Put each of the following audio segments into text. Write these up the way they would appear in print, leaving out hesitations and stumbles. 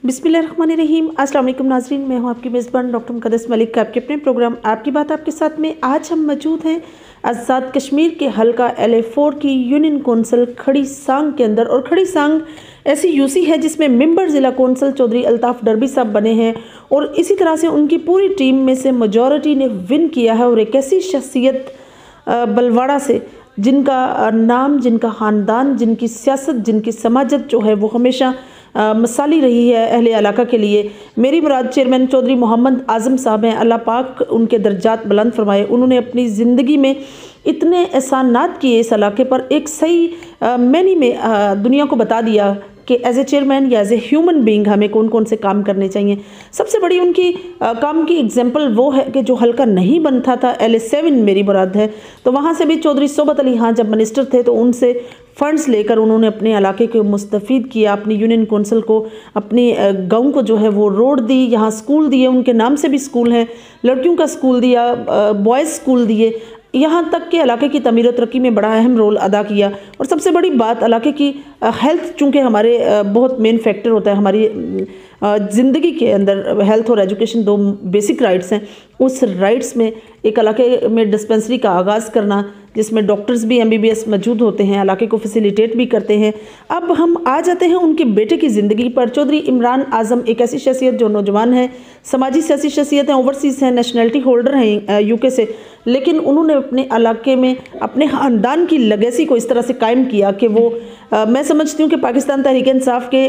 बिस्मिल्लाहिर्रहमानिर्रहीम। अस्सलाम वालेकुम नाज़रीन, मैं हूं आपकी मेज़बान डॉक्टर मुक़द्दस मलिक। आपके अपने प्रोग्राम आपकी बात आपके साथ में आज हम मौजूद हैं आज़ाद कश्मीर के हल्का LA4 की यूनियन कौंसिल खड़ी सांग के अंदर। और खड़ी सांग ऐसी यूसी है जिसमें मेंबर ज़िला कौंसिल चौधरी अल्ताफ़ डरबी साहब बने हैं और इसी तरह से उनकी पूरी टीम में से मेजॉरिटी ने विन किया है। और एक ऐसी शख्सियत बलवाड़ा से जिनका नाम, जिनका ख़ानदान, जिनकी सियासत, जिनकी समाजत जो है वो हमेशा मिसाली रही है अहले इलाका के लिए। मेरी मुराद चेयरमैन चौधरी मोहम्मद आज़म साहब हैं, अल्लाह पाक उनके दर्जात बुलंद फरमाए। उन्होंने अपनी ज़िंदगी में इतने एहसानात किए इस इलाके पर, एक सही मैनी में दुनिया को बता दिया कि एज ए चेयरमैन या एज ए ह्यूमन बीइंग हमें कौन कौन से काम करने चाहिए। सबसे बड़ी उनकी काम की एग्जांपल वो है कि जो हल्का नहीं बनता था LA7 मेरी मुराद है, तो वहाँ से भी चौधरी सोबत अली हाँ जब मिनिस्टर थे तो उनसे फ़ंड्स लेकर उन्होंने अपने इलाके को मुस्तफ़ीद किया, अपनी यूनियन कौंसिल को, अपनी गांव को जो है वो रोड दी, यहाँ स्कूल दिए, उनके नाम से भी स्कूल हैं, लड़कियों का स्कूल दिया, बॉयज़ स्कूल दिए, यहाँ तक के इलाके की तमीर और तरक्की में बड़ा अहम रोल अदा किया। और सबसे बड़ी बात इलाके की हेल्थ, चूँकि हमारे बहुत मेन फैक्टर होता है हमारी ज़िंदगी के अंदर, हेल्थ और एजुकेशन दो बेसिक राइट्स हैं। उस राइट्स में एक इलाके में डिस्पेंसरी का आगाज़ करना जिसमें डॉक्टर्स भी MBBS मौजूद होते हैं, इलाके को फैसिलिटेट भी करते हैं। अब हम आ जाते हैं उनके बेटे की ज़िंदगी पर। चौधरी इमरान आज़म एक ऐसी शख्सियत जो नौजवान है, समाजी सियासी शख्सियत हैं, ओवरसीज़ हैं, नेशनलिटी होल्डर हैं UK से, लेकिन उन्होंने अपने इलाके में अपने ख़ानदान की लेगेसी को इस तरह से कायम किया कि वो मैं समझती हूँ कि पाकिस्तान तहरीक इंसाफ के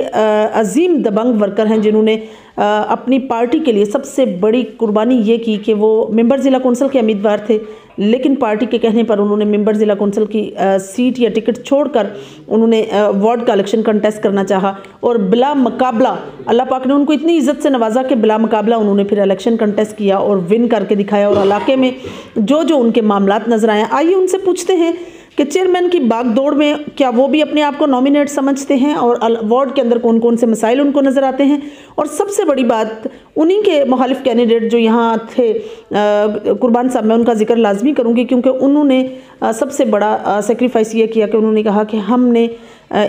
अजीम दबंग वर्कर हैं जिन्होंने अपनी पार्टी के लिए सबसे बड़ी कुर्बानी ये की कि वो मेंबर ज़िला कौंसिल के उम्मीदवार थे, लेकिन पार्टी के कहने पर उन्होंने मेंबर ज़िला कौंसिल की सीट या टिकट छोड़कर उन्होंने वार्ड का इलेक्शन कंटेस्ट करना चाहा और बिला मुकाबला अल्लाह पाक ने उनको इतनी इज़्ज़त से नवाजा कि बिला मुकाबला उन्होंने फिर इलेक्शन कंटेस्ट किया और विन करके दिखाया। और इलाके में जो जो उनके मामलात नज़र आए, आइए उनसे पूछते हैं कि चेयरमैन की बागदौड़ में क्या वो भी अपने आप को नॉमिनेट समझते हैं और वार्ड के अंदर कौन कौन से मसाइल उनको नज़र आते हैं। और सबसे बड़ी बात, उन्हीं के मुखालिफ कैंडिडेट जो यहाँ थे, कुर्बान साहब, मैं उनका जिक्र लाजमी करूँगी क्योंकि उन्होंने सबसे बड़ा सेक्रीफाइस ये किया कि उन्होंने कहा कि हमने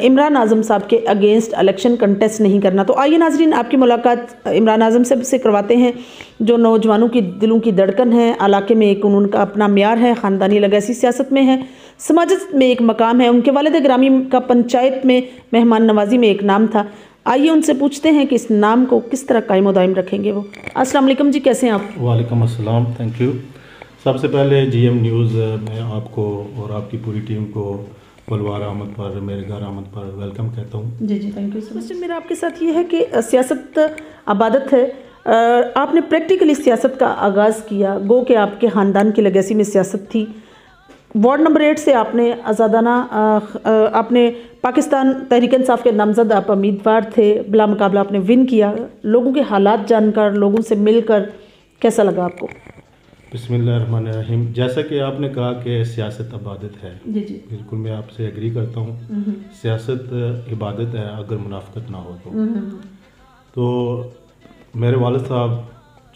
इमरान आज़म साहब के अगेंस्ट इलेक्शन कंटेस्ट नहीं करना। तो आइए नाजरीन, आपकी मुलाकात इमरान आज़म से करवाते हैं जो नौजवानों की दिलों की धड़कन है। इलाके में एक उनका अपना म्यार है, ख़ानदानी लेगेसी सियासत में है, समाजत में एक मकाम है, उनके वालिद ग्रामी का पंचायत में मेहमान नवाजी में एक नाम था। आइए उनसे पूछते हैं कि इस नाम को किस तरह कायम दायम रखेंगे वो। अस्सलाम वालेकुम जी, कैसे हैं आप? वालेकुम अस्सलाम, थैंक यू। सबसे पहले GM न्यूज़ में आपको और आपकी पूरी टीम को बलवाड़ा आमद पर, मेरे घर आमद पर वेलकम कहता हूँ। जी जी, थैंक यू। क्वेश्चन मेरा आपके साथ ये है कि सियासत अबादत है, आपने प्रैक्टिकली सियासत का आगाज़ किया, गो कि आपके ख़ानदान की लेगेसी में सियासत थी। वार्ड नंबर 8 से आपने आज़ादाना आपने पाकिस्तान तहरीक इंसाफ के नामज़द आप उम्मीदवार थे, बिला मुकाबला आपने विन किया। लोगों के हालात जानकर, लोगों से मिलकर कैसा लगा आपको? बिस्मिल्लाहिर्रहमानिर्रहीम। जैसा कि आपने कहा कि सियासत इबादत है, जी जी, बिल्कुल मैं आपसे एग्री करता हूँ। सियासत इबादत है अगर मुनाफिकत ना हो तो मेरे वालिद साहब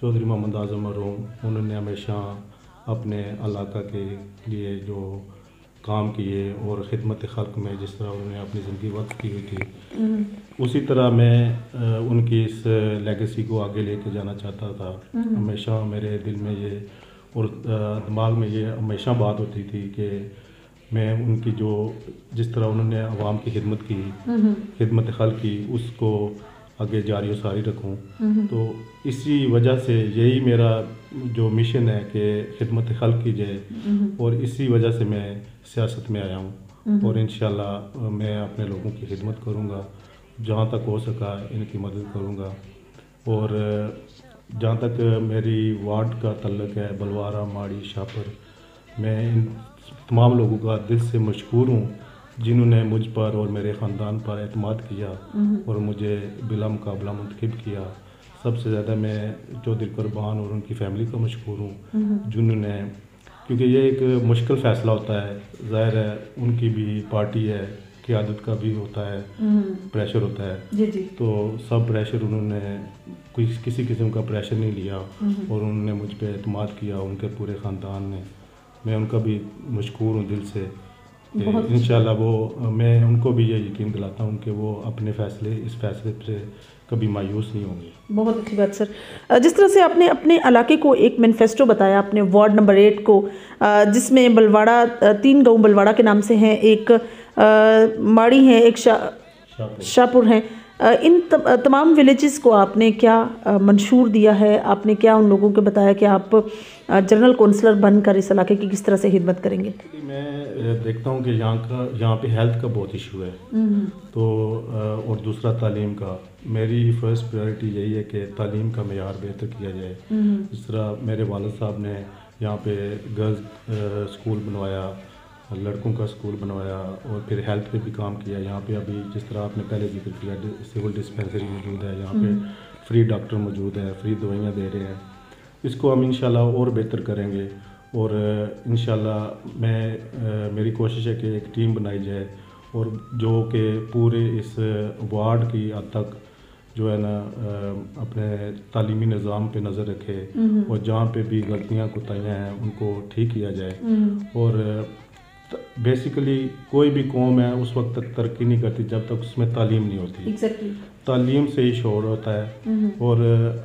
चौधरी मोहम्मद आज़म मरहूम, उन्होंने हमेशा अपने इलाका के लिए जो काम किए और ख़िदमत खल्क़ में जिस तरह उन्होंने अपनी ज़िंदगी वक्त की हुई थी, उसी तरह मैं उनकी इस लेगेसी को आगे लेके जाना चाहता था। हमेशा मेरे दिल में ये और दिमाग में ये हमेशा बात होती थी कि मैं उनकी जो जिस तरह उन्होंने आवाम की खिदमत की, खिदमत खल्क़ की, उसको आगे जारी और सारी रखूँ। तो इसी वजह से यही मेरा जो मिशन है कि खिदमत खल्क़ की जाए, और इसी वजह से मैं सियासत में आया हूँ। और इंशाअल्लाह मैं अपने लोगों की खिदमत करूँगा, जहाँ तक हो सका इनकी मदद करूँगा। और जहाँ तक मेरी वार्ड का तल्लक है, बलवाड़ा, माड़ी, शाहपुर, मैं इन तमाम लोगों का दिल से मशकूर हूँ जिन्होंने मुझ पर और मेरे ख़ानदान पर एतमाद किया और मुझे बिला मुकाबला मुंतखब किया। सबसे ज़्यादा मैं चौधरी कुर्बान और उनकी फ़ैमिली को मशकूर हूँ जिन्होंने, क्योंकि ये एक मुश्किल फ़ैसला होता है, ज़ाहिर है उनकी भी पार्टी है, क़यादत का भी होता है, प्रेशर होता है। जी जी, तो सब प्रेशर उन्होंने किसी किस्म का प्रेशर नहीं लिया और उन्होंने मुझ पर एतमाद किया, उनके पूरे ख़ानदान ने। मैं उनका भी मशकूर हूँ दिल से। کہ انشاءاللہ وہ میں ان کو بھی یہ یقین دلاتا ہوں کہ وہ اپنے اس فیصلے سے کبھی مایوس نہیں ہوں گے. بہت اچھی بات سر. جس طرح سے آپ نے اپنے علاقے کو ایک مینیفیسٹو بتایا اپنے وارڈ نمبر 8 کو، جس میں بلواڑہ 3 گاؤں بلواڑہ کے نام سے ہیں، ایک ماڑی ہیں، ایک شاہپور ہیں، ان تمام ولیجز کو آپ نے کیا منشور دیا ہے؟ آپ نے کیا ان لوگوں کو بتایا کہ آپ جنرل کونسلر بن کر اس علاقے کی کس طرح سے خدمت کریں گے؟ میں دیکھتا ہوں کہ یہاں پہ ہیلتھ کا بہت ایشو ہے، تو اور دوسرا تعلیم کا. میری فرسٹ پریورٹی یہی ہے کہ تعلیم کا معیار بہتر کیا جائے. جس طرح میرے والد صاحب نے یہاں پہ گرلز اسکول بنوایا، لڑکوں کا اسکول بنوایا، اور پھر ہیلتھ پہ بھی کام کیا. یہاں پہ ابھی جس طرح آپ نے پہلے ذکر کیا سول ڈسپینسری موجود ہے، یہاں پہ فری ڈاکٹر موجود ہیں، فری دوائیاں دے رہے ہیں. اس کو ہم انشاءاللہ اور بہتر کریں گے، اور انشاءاللہ میری کوشش ہے کہ ایک ٹیم بنائی جائے، اور جو کہ پورے اس وارڈ کی حد تک جو ہے نا اپنے تعلیمی نظام پہ نظر رکھے، اور جہاں پہ بھی غلطیاں کوتاہیاں ہیں ان کو ٹھیک کیا جائے. اور بیسیکلی کوئی بھی قوم ہے اس وقت تک ترقی نہیں کرتی جب تک اس میں تعلیم نہیں ہوتی. تعلیم سے ہی شعور ہوتا ہے. اور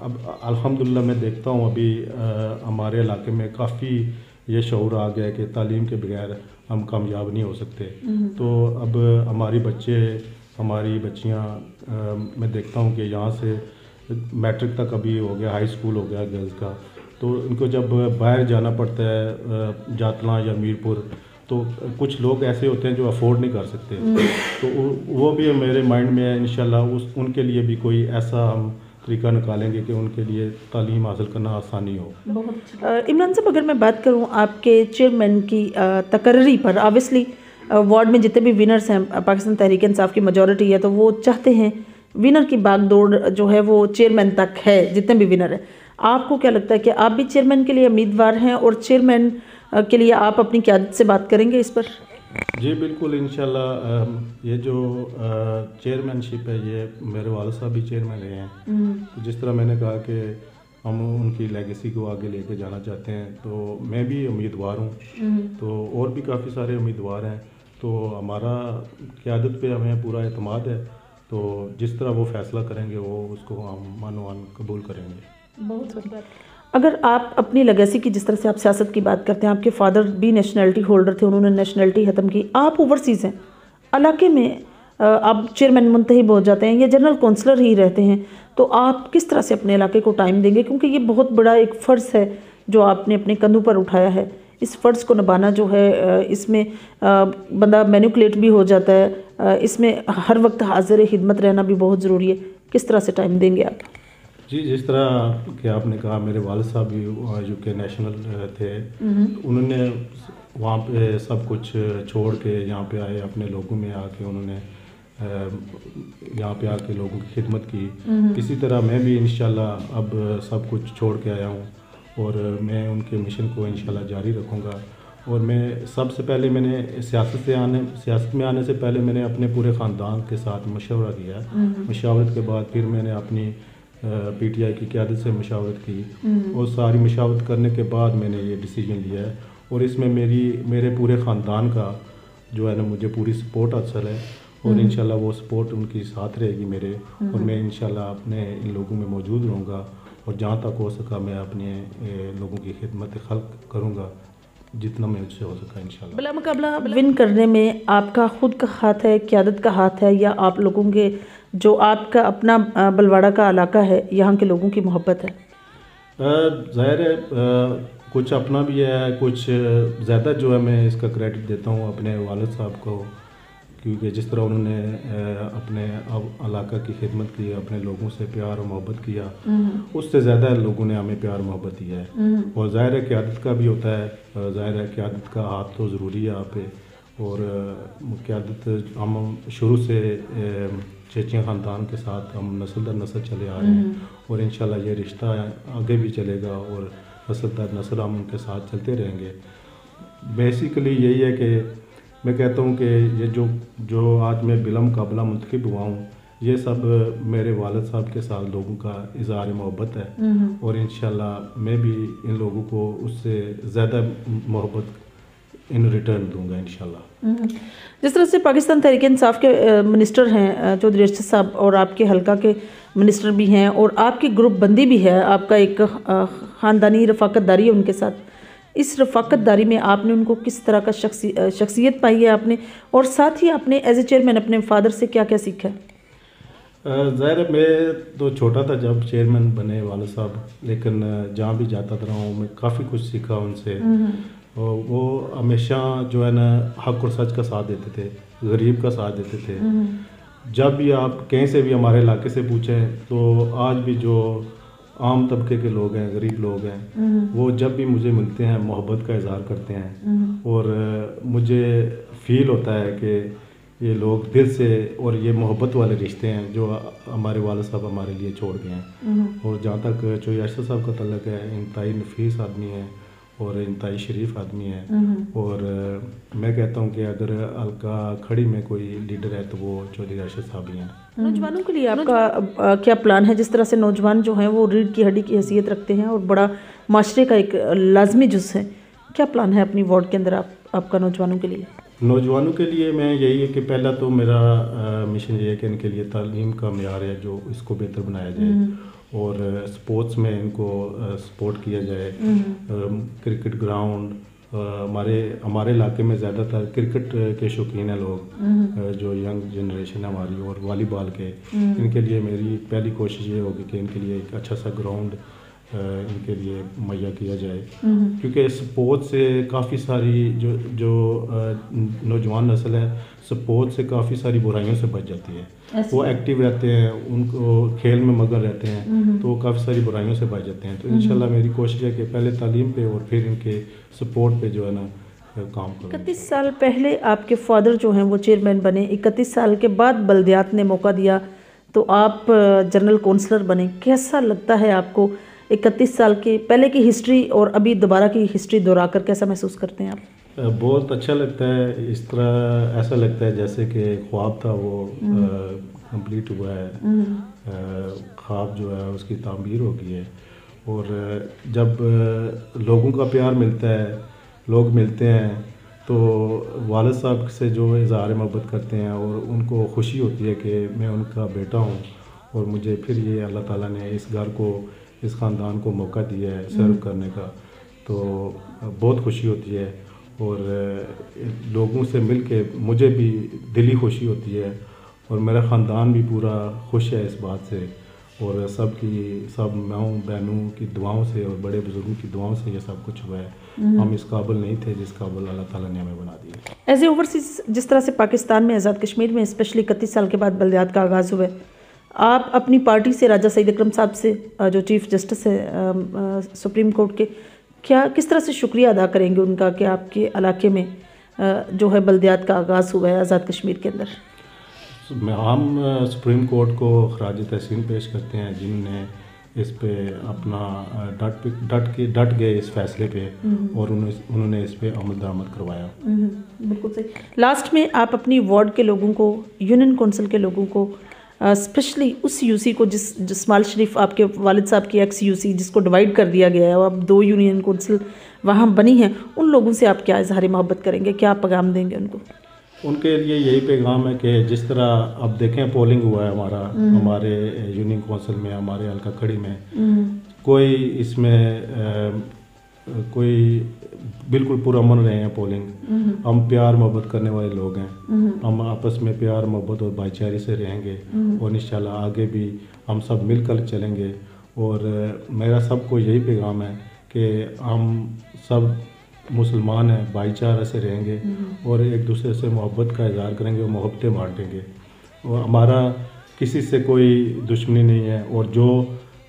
اب الحمدللہ میں دیکھتا ہوں ابھی ہمارے علاقے میں کافی یہ شعور آ گیا ہے کہ تعلیم کے بغیر ہم کامیاب نہیں ہو سکتے. تو اب ہماری ہماری بچیاں میں دیکھتا ہوں کہ یہاں سے میٹرک تک ابھی ہو گیا، ہائی اسکول ہو گیا گرلز کا، تو ان کو جب باہر جانا پڑتا ہے جاتلاں یا میرپور، تو کچھ لوگ ایسے ہوتے ہیں جو افورڈ نہیں کر سکتے. تو وہ بھی میرے مائنڈ میں ہے انشاءاللہ ان کے لیے بھی کوئی ایسا ہم طریقہ نکالیں گے کہ ان کے لیے تعلیم حاصل کرنا آسانی ہو. عمران صاحب، اگر میں بات کروں آپ کے چیئرمین کی تقرری پر، آبویسلی وارڈ میں جتنے بھی ونرز ہیں پاکستان تحریک انصاف کی میجورٹی ہے، تو وہ چاہتے ہیں ونر کی باغ دوڑ جو ہے وہ چیئرمین تک ہے، جتنے بھی ونر ہیں. آپ کو کیا لگتا ہے کہ آپ بھی چیئرمین کے لیے امیدوار ہیں، اور چیئرمین کے لیے آپ اپنی قیادت سے بات کریں گے اس پر؟ جی بالکل، انشاءاللہ یہ جو چیئرمین شپ ہے یہ میرے والد صاحب بھی چیئرمین رہے ہیں. جس طرح میں نے کہا کہ ہم ان کی لیگیسی کو آگے لے کے جانا چاہتے ہیں، تو میں بھی امیدوار ہوں، تو اور بھی کافی سارے امیدوار ہیں. تو ہمارا قیادت پہ ہمیں پورا اعتماد ہے، تو جس طرح وہ فیصلہ کریں گے وہ اس کو ہم من قبول کریں گے. بہت بڑی بات. اگر آپ اپنی لیگیسی کی، جس طرح سے آپ سیاست کی بات کرتے ہیں، آپ کے فادر بھی نیشنلٹی ہولڈر تھے، انہوں نے نیشنلٹی ختم کی، آپ اوورسیز ہیں، علاقے میں آپ چیئرمین منتخب ہو جاتے ہیں یا جنرل کونسلر ہی رہتے ہیں، تو آپ کس طرح سے اپنے علاقے کو ٹائم دیں گے؟ کیونکہ یہ بہت بڑا ایک فرض ہے جو آپ نے اپنے کندھوں پر اٹھایا ہے. اس فرض کو نبھانا جو ہے، اس میں بندہ مینیپولیٹ بھی ہو جاتا ہے، اس میں ہر وقت حاضر خدمت رہنا بھی بہت ضروری ہے. کس طرح سے ٹائم دیں گے آپ؟ جی جس طرح کہ آپ نے کہا، میرے والد صاحب بھی یو کے نیشنل تھے، انہوں نے وہاں پہ سب کچھ چھوڑ کے یہاں پہ آئے، اپنے لوگوں میں آ کے انہوں نے یہاں پہ آ کے لوگوں کی خدمت کی. اسی طرح میں بھی انشاءاللہ اب سب کچھ چھوڑ کے آیا ہوں، اور میں ان کے مشن کو انشاءاللہ جاری رکھوں گا. اور میں سب سے پہلے میں نے سیاست میں آنے سے پہلے میں نے اپنے پورے خاندان کے ساتھ مشورہ کیا. مشاورت کے بعد پھر میں نے اپنی پی ٹی آئی کی قیادت سے مشاورت کی، اور ساری مشاورت کرنے کے بعد میں نے یہ ڈیسیجن لیا ہے. اور اس میں میرے پورے خاندان کا جو ہے نا مجھے پوری سپورٹ حاصل ہے، اور انشاءاللہ وہ سپورٹ ان کی ساتھ رہے گی میرے. اور میں انشاءاللہ اپنے ان لوگوں میں موجود رہوں گا، اور جہاں تک ہو سکا میں اپنے لوگوں کی خدمت خلق کروں گا جتنا مجھ سے ہو سکا انشاءاللہ. بلا مقابلہ ون کرنے میں آپ کا خود کا ہاتھ ہے، قیادت کا ہاتھ ہے، یا آپ لوگوں کے جو آپ کا اپنا بلواڑہ کا علاقہ ہے یہاں کے لوگوں کی محبت ہے؟ ظاہر ہے کچھ اپنا بھی ہے، کچھ زیادہ جو ہے میں اس کا کریڈٹ دیتا ہوں اپنے والد صاحب کو، کیونکہ جس طرح انہوں نے اپنے علاقہ کی خدمت کی، اپنے لوگوں سے پیار و محبت کیا، اس سے زیادہ لوگوں نے ہمیں پیار و محبت دیا ہے. اور ظاہر ہے قیادت کا بھی ہوتا ہے، ظاہر ہے قیادت کا ہاتھ تو ضروری ہے آپ پہ. اور قیادت ہم شروع سے چیچیاں خاندان کے ساتھ ہم نسل در نسل چلے آ رہے ہیں، اور انشاءاللہ یہ رشتہ آگے بھی چلے گا، اور نسل در نسل ہم ان کے ساتھ چلتے رہیں گے. بیسیکلی یہی ہے کہ میں کہتا ہوں کہ یہ جو آج میں بلا مقابلہ منتخب ہوا ہوں، یہ سب میرے والد صاحب کے ساتھ لوگوں کا اظہار محبت ہے. اور انشاءاللہ میں بھی ان لوگوں کو اس سے زیادہ محبت इन रिटर्न दूंगा इंशाल्लाह। जिस तरह से पाकिस्तान तहरीक इंसाफ के मिनिस्टर हैं चौधरी अरशद साहब, और आपके हलका के मिनिस्टर भी हैं, और आपकी ग्रुप बंदी भी है, आपका एक ख़ानदानी रफ़ाकतदारी है उनके साथ। इस रफ़ाकतदारी में आपने उनको किस तरह का शख्सियत पाई है आपने, और साथ ही आपने एज ए चेयरमैन अपने फादर से क्या क्या सीखा है? ज़ाहिर है मैं तो छोटा था जब चेयरमैन बने वाले साहब, लेकिन जहाँ भी जाता रहा हूँ मैं काफ़ी कुछ सीखा उनसे। और वो हमेशा जो है ना हक और सच का साथ देते थे, गरीब का साथ देते थे। जब भी आप कहीं से भी हमारे इलाके से पूछें तो आज भी जो आम तबके के लोग हैं, गरीब लोग हैं, वो जब भी मुझे मिलते हैं मोहब्बत का इजहार करते हैं, और मुझे फील होता है कि ये लोग दिल से, और ये मोहब्बत वाले रिश्ते हैं जो हमारे वाले साहब हमारे लिए छोड़ गए हैं। और जहाँ तक चौधरी अरशद साहब का तल्लक है, इंतहाई नफीस आदमी है और इंतहाई शरीफ आदमी है। और मैं कहता हूँ कि अगर हल्का खड़ी में कोई लीडर है तो वो चौधरी अरशद साहब ही हैं। नौजवानों के लिए आपका क्या प्लान है? जिस तरह से नौजवान जो हैं वो रीढ़ की हड्डी की हैसियत रखते हैं और बड़ा माशरे का एक लाजमी जुज़ है, क्या प्लान है अपनी वार्ड के अंदर आपका नौजवानों के लिए? नौजवानों के लिए मैं यही है कि पहला तो मेरा मिशन ये है कि इनके लिए तालीम का मेयार है जो इसको बेहतर बनाया जाए, और स्पोर्ट्स में इनको सपोर्ट किया जाए। क्रिकेट ग्राउंड, हमारे इलाके में ज़्यादातर क्रिकेट के शौकीन हैं लोग, जो यंग जनरेशन है हमारी, और वॉलीबॉल के। इनके लिए मेरी पहली कोशिश ये होगी कि इनके लिए एक अच्छा सा ग्राउंड इनके लिए मुहैया किया जाए, क्योंकि स्पोर्ट्स से काफ़ी सारी जो नौजवान नस्ल है स्पोर्ट्स से काफ़ी सारी बुराइयों से बच जाती है। वो एक्टिव रहते हैं, उनको खेल में मगन रहते हैं, तो वो काफ़ी सारी बुराइयों से बच जाते हैं। तो इंशाल्लाह मेरी कोशिश है कि पहले तालीम पे और फिर इनके सपोर्ट पे जो है ना काम करूँ। 31 साल पहले आपके फादर जो हैं वो चेयरमैन बने, 31 साल के बाद बल्दियात ने मौका दिया तो आप जनरल कौंसलर बने। कैसा लगता है आपको 31 साल के पहले की हिस्ट्री और अभी दोबारा की हिस्ट्री दोहरा कर कैसा महसूस करते हैं आप? बहुत अच्छा लगता है। इस तरह ऐसा लगता है जैसे कि ख्वाब था वो कंप्लीट हुआ है, ख्वाब जो है उसकी तामीर हो गई है। और जब लोगों का प्यार मिलता है, लोग मिलते हैं, तो वालिद साहब से जो इज़हार मोहब्बत करते हैं और उनको खुशी होती है कि मैं उनका बेटा हूँ, और मुझे फिर ये अल्लाह ताला ने इस घर को, इस ख़ानदान को मौका दिया है सर्व करने का, तो बहुत खुशी होती है। और लोगों से मिल के मुझे भी दिली खुशी होती है, और मेरा ख़ानदान भी पूरा खुश है इस बात से, और सब माओं बहनों की दुआओं से और बड़े बुजुर्गों की दुआओं से ये सब कुछ हुआ है। हम इस काबिल नहीं थे जिस काबिल अल्लाह ताला ने हमें बना दिया। एज ए ओवरसीज, जिस तरह से पाकिस्तान में आज़ाद कश्मीर में स्पेशली 31 साल के बाद बल्दियात का आगाज़ हुआ है, आप अपनी पार्टी से राजा सईद अकरम साहब से जो चीफ़ जस्टिस है सुप्रीम कोर्ट के, किस तरह से शुक्रिया अदा करेंगे उनका कि आपके इलाके में जो है बल्दियात का आगाज़ हुआ है आज़ाद कश्मीर के अंदर? हम सुप्रीम कोर्ट को खराज तहसीन पेश करते हैं जिन्होंने इस पे अपना डट गए इस फैसले पे, और उन्होंने इस पे अमल दरामद करवाया। बिल्कुल सही। लास्ट में आप अपनी वार्ड के लोगों को, यूनियन कौंसिल के लोगों को, स्पेशली उस यूसी को जिस माल शरीफ आपके वालिद साहब की एक्स यूसी जिसको डिवाइड कर दिया गया है और अब 2 यूनियन कौंसिल वहाँ बनी हैं, उन लोगों से आप क्या इजहार मोहब्बत करेंगे, क्या पैगाम देंगे उनको? उनके लिए यही पैगाम है कि जिस तरह अब देखें पोलिंग हुआ है हमारे यूनियन कौंसिल में, हमारे हल्का खड़ी में, कोई इसमें कोई बिल्कुल पुरअमन रहे हैं पोलिंग। हम प्यार मोहब्बत करने वाले लोग हैं, हम आपस में प्यार मोहब्बत और भाईचारे से रहेंगे, और इंशाल्लाह आगे भी हम सब मिलकर चलेंगे। और मेरा सबको यही पैगाम है कि हम सब मुसलमान हैं, भाईचारे से रहेंगे और एक दूसरे से मोहब्बत का इज़हार करेंगे और मोहब्बतें बांटेंगे, और हमारा किसी से कोई दुश्मनी नहीं है। और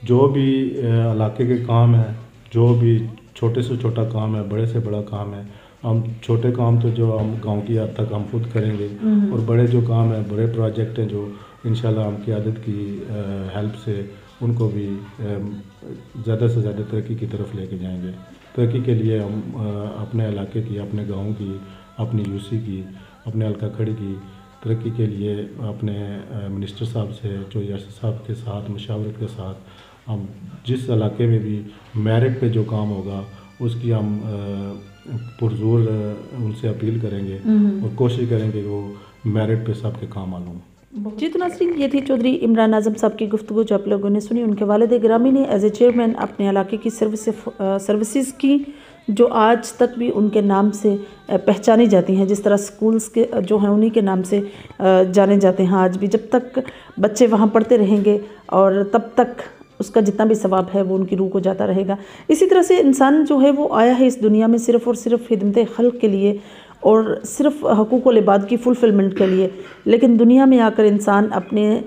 जो भी इलाके के काम है, जो भी छोटे से छोटा काम है, बड़े से बड़ा काम है, हम छोटे काम तो जो हम गांव की हद तक हम खुद करेंगे, और बड़े जो काम है, बड़े प्रोजेक्ट हैं जो इंशाल्लाह हम क़यादत की हेल्प से उनको भी ज़्यादा से ज़्यादा तरक्की की तरफ लेके जाएंगे। तरक्की के लिए हम अपने इलाके की, अपने गाँव की, अपनी यूसी की, अपने हल्का खड़ी की तरक्की के लिए अपने मिनिस्टर साहब से, चौधरी अरशद साहब के साथ मशावरत के साथ हम जिस इलाके में भी मेरिट पे जो काम होगा उसकी हम پرزور ان سے اپیل کریں گے اور کوشش کریں گے کہ وہ میرٹ پہ سب کے کام آ لوں. جی تو ناظرین، یہ تھی چودھری عمران اعظم صاحب کی گفتگو جو آپ لوگوں نے سنی. ان کے والد گرامی نے ایز اے چیئرمین اپنے علاقے کی سروسز کی جو آج تک بھی ان کے نام سے پہچانی جاتی ہیں، جس طرح سکولز کے جو ہیں انہی کے نام سے جانے جاتے ہیں آج بھی. جب تک بچے وہاں پڑھتے رہیں گے اور تب تک اس کا جتنا بھی ثواب ہے وہ ان کی روح کو جاتا رہے گا. اسی طرح سے انسان جو ہے وہ آیا ہے اس دنیا میں صرف اور صرف خدمت خلق کے لیے اور صرف حقوق العباد کی فلفلمنٹ کے لیے، لیکن دنیا میں آ کر انسان اپنے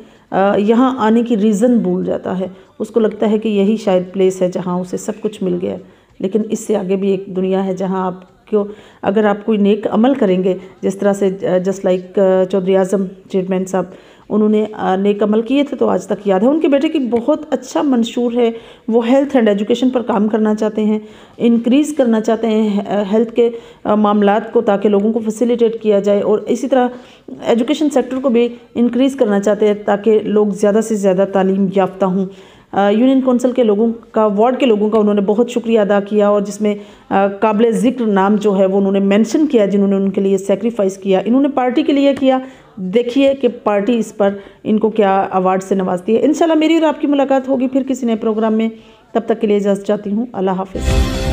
یہاں آنے کی ریزن بھول جاتا ہے. اس کو لگتا ہے کہ یہی شاید پلیس ہے جہاں اسے سب کچھ مل گیا ہے، لیکن اس سے آگے بھی ایک دنیا ہے جہاں آپ کو اگر آپ کوئی نیک عمل کریں گے، جس طرح سے جسٹ لائک چودھری اعظم چیئرمین صاحب انہوں نے نیک عمل کیے تھے تو آج تک یاد ہے. ان کے بیٹے کی بہت اچھا منشور ہے، وہ ہیلتھ اینڈ ایجوکیشن پر کام کرنا چاہتے ہیں، انکریز کرنا چاہتے ہیں ہیلتھ کے معاملات کو تاکہ لوگوں کو فیسیلیٹیٹ کیا جائے، اور اسی طرح ایجوکیشن سیکٹر کو بھی انکریز کرنا چاہتے ہیں تاکہ لوگ زیادہ سے زیادہ تعلیم یافتہ ہوں. یونین کونسل کے لوگوں کا، وارڈ کے لوگوں کا انہوں نے بہت شکریہ ادا کیا، اور جس میں قابل ذکر نام جو ہے وہ انہوں نے مینشن کیا جنہوں نے ان کے لیے سیکریفائس کیا. انہوں نے پارٹی کے لیے کیا، دیکھیے کہ پارٹی اس پر ان کو کیا ایوارڈ سے نوازتی ہے. انشاءاللہ میری اور آپ کی ملاقات ہوگی پھر کسی نئے پروگرام میں. تب تک کے لیے اجازت چاہتی ہوں. اللہ حافظ.